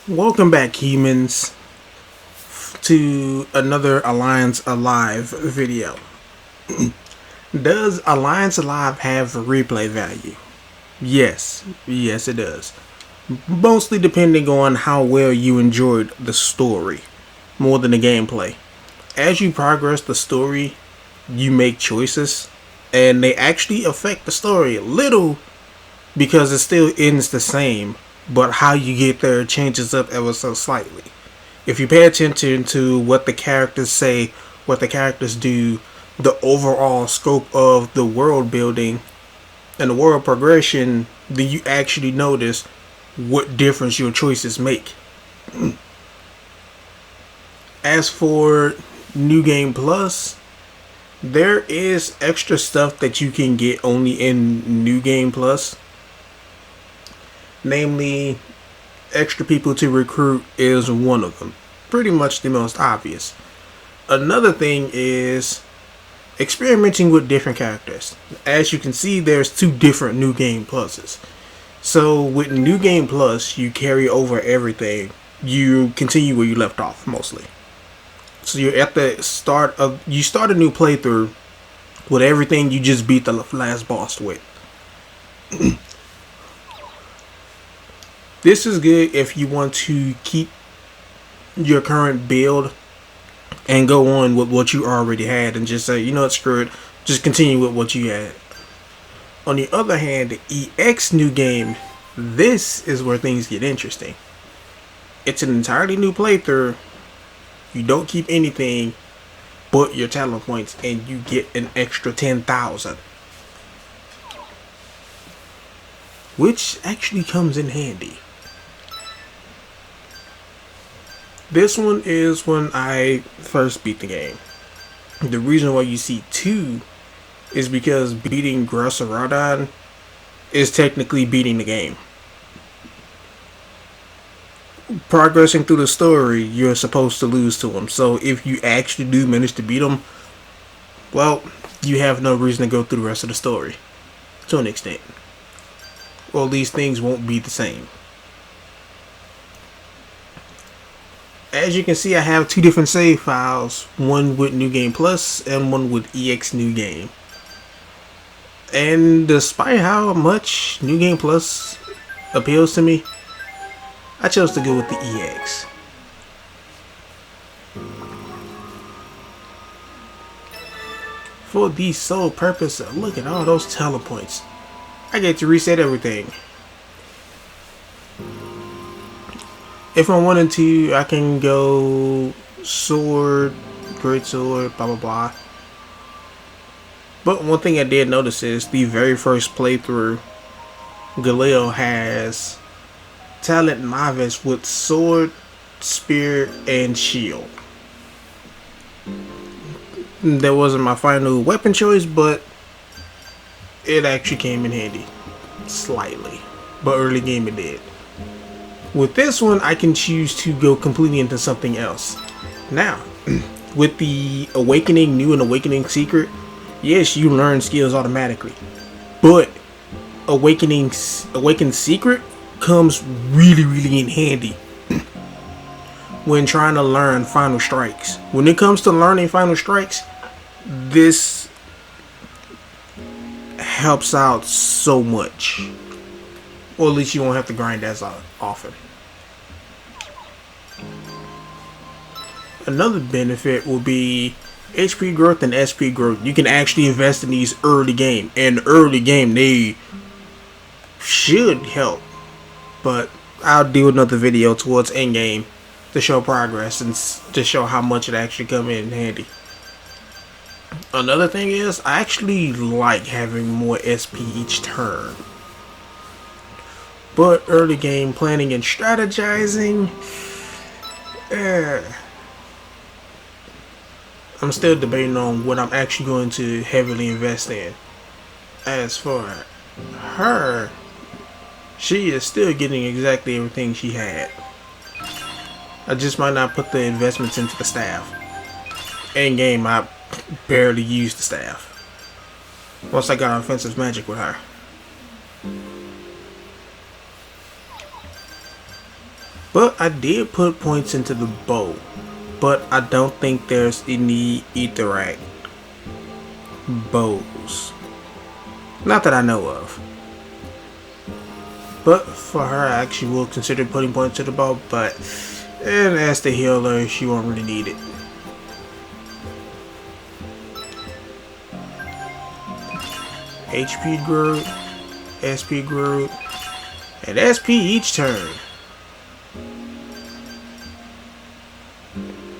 Welcome back, humans, to another Alliance Alive video. Does Alliance Alive have replay value? Yes it does. Mostly depending on how well you enjoyed the story, more than the gameplay. As you progress the story, you make choices, and they actually affect the story a little because it still ends the same, but how you get there changes up ever so slightly. If you pay attention to what the characters say, what the characters do, the overall scope of the world building and the world progression, then you actually notice what difference your choices make. As for New Game Plus, there is extra stuff that you can get only in New Game Plus. Namely, extra people to recruit is one of them. Pretty much the most obvious. Another thing is experimenting with different characters. As you can see, there's two different New Game Pluses. So with New Game Plus, you carry over everything. You continue where you left off, mostly. So you're at the start of, you start a new playthrough with everything you just beat the last boss with. This is good if you want to keep your current build and go on with what you already had and just say, you know what, screw it, just continue with what you had. On the other hand, the EX new game, this is where things get interesting. It's an entirely new playthrough. You don't keep anything but your talent points, and you get an extra 10,000. Which actually comes in handy. This one is when I first beat the game. The reason why you see 2 is because beating Grosserodon is technically beating the game. Progressing through the story, you're supposed to lose to him. So if you actually do manage to beat him, well, you have no reason to go through the rest of the story. To an extent. Well, these things won't be the same. As you can see, I have 2 different save files, one with New Game Plus and one with EX New Game. And despite how much New Game Plus appeals to me, I chose to go with the EX. For the sole purpose of, look at all those talent points, I get to reset everything. If I wanted to, I can go sword, great sword, blah blah blah. But one thing I did notice is the very first playthrough, Galileo has talent novice with sword, spear, and shield. That wasn't my final weapon choice, but it actually came in handy. Slightly. But early game it did. With this one, I can choose to go completely into something else. Now, with the Awakening New and Awakening Secret, yes, you learn skills automatically. But Awakened Secret comes really in handy when trying to learn Final Strikes. When it comes to learning Final Strikes, this helps out so much. Or at least you won't have to grind as often. Another benefit will be HP growth and SP growth. You can actually invest in these early game. And early game, they should help. But I'll do another video towards end game to show progress and to show how much it actually come in handy. Another thing is, I actually like having more SP each turn. But early game planning and strategizing, I'm still debating on what I'm actually going to heavily invest in. As for her, she is still getting exactly everything she had. I just might not put the investments into the staff. In game, I barely used the staff. Once I got offensive magic with her. But I did put points into the bow. But I don't think there's any Etherite bows. Not that I know of. But for her, I actually will consider putting points to the bow. But and as the healer, she won't really need it. HP grew, SP grew, and SP each turn.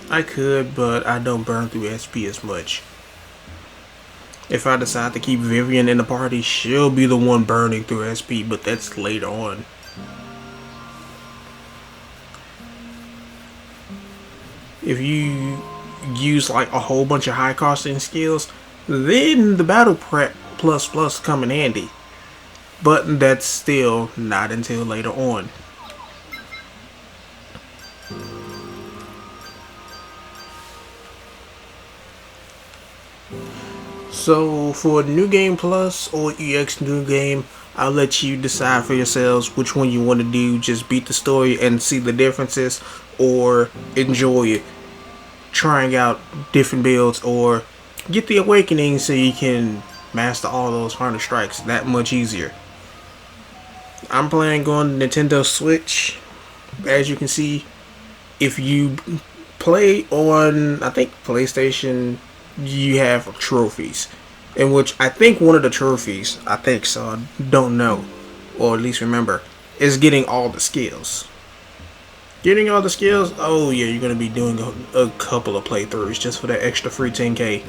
I could, but I don't burn through SP as much. If I decide to keep Vivian in the party, she'll be the one burning through SP, but that's later on. If you use like a whole bunch of high costing skills, then the battle prep plus come in handy. But that's still not until later on. So for New Game Plus or EX New Game, I'll let you decide for yourselves which one you want to do. Just beat the story and see the differences, or enjoy it, trying out different builds, or get the awakening so you can master all those harder strikes that much easier. I'm planning on Nintendo Switch. As you can see, if you play on, I think, PlayStation, you have trophies, in which I think one of the trophies, I think so, I don't know, or at least remember, is getting all the skills. Getting all the skills, oh yeah, you're going to be doing a couple of playthroughs just for that extra free 10k.